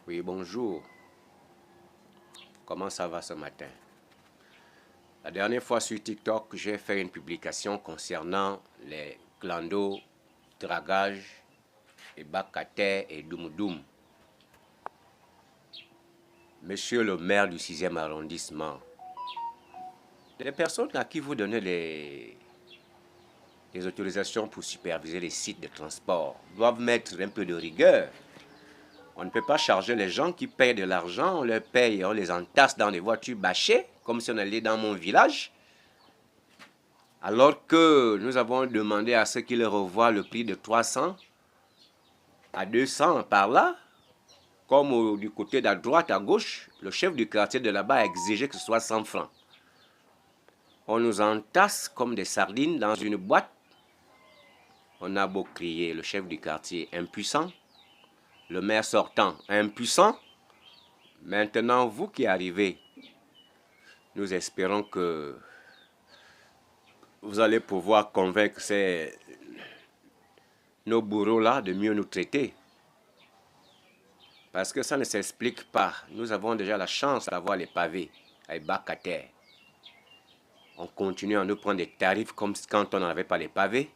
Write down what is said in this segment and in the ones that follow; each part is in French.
Oui, bonjour. Comment ça va ce matin? La dernière fois sur TikTok, j'ai fait une publication concernant les clandos, dragage et Bakater et Doumoudou. Monsieur le maire du 6e arrondissement, les personnes à qui vous donnez les autorisations pour superviser les sites de transport doivent mettre un peu de rigueur. On ne peut pas charger les gens qui payent de l'argent, on les paye et on les entasse dans des voitures bâchées, comme si on allait dans mon village. Alors que nous avons demandé à ceux qui leur revoient le prix de 300 à 200 par là, comme du côté de droite à gauche, le chef du quartier de là-bas a exigé que ce soit 100 francs. On nous entasse comme des sardines dans une boîte. On a beau crier, le chef du quartier impuissant, le maire sortant impuissant. Maintenant, vous qui arrivez, nous espérons que vous allez pouvoir convaincre nos bourreaux-là de mieux nous traiter. Parce que ça ne s'explique pas. Nous avons déjà la chance d'avoir les pavés, les bacs à terre. On continue à nous prendre des tarifs comme quand on n'avait pas les pavés.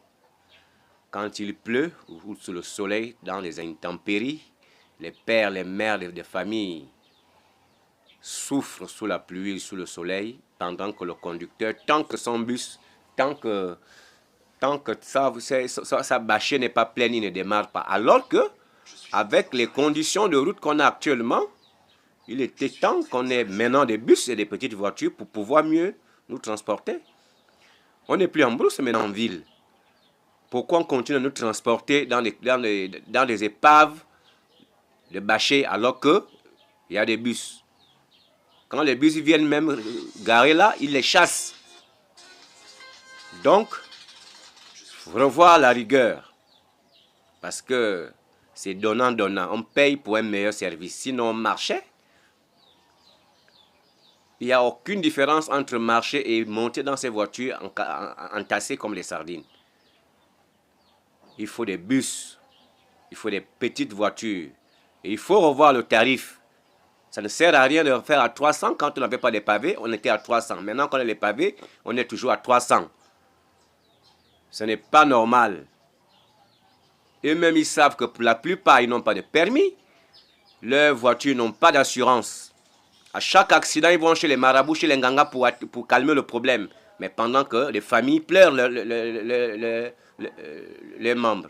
Quand il pleut, ou sous le soleil, dans les intempéries, les pères, les mères de famille souffrent sous la pluie, sous le soleil, pendant que le conducteur, tant que son bus, tant que sa bâchée n'est pas pleine, il ne démarre pas. Alors que, avec les conditions de route qu'on a actuellement, il était temps qu'on ait maintenant des bus et des petites voitures pour pouvoir mieux nous transporter. On n'est plus en brousse, mais en ville. Pourquoi on continue à nous transporter dans des épaves de bâchés alors qu'il y a des bus? Quand les bus viennent même garer là, ils les chassent. Donc, revoir la rigueur. Parce que c'est donnant-donnant. On paye pour un meilleur service. Sinon, on marchait. Il n'y a aucune différence entre marcher et monter dans ces voitures entassées comme les sardines. Il faut des bus. Il faut des petites voitures. Et il faut revoir le tarif. Ça ne sert à rien de faire à 300. Quand on n'avait pas de pavés, on était à 300. Maintenant qu'on a les pavés, on est toujours à 300. Ce n'est pas normal. Eux-mêmes, ils savent que pour la plupart, ils n'ont pas de permis. Leurs voitures n'ont pas d'assurance. À chaque accident, ils vont chez les marabouts, chez les ngangas pour calmer le problème. Mais pendant que les familles pleurent les membres.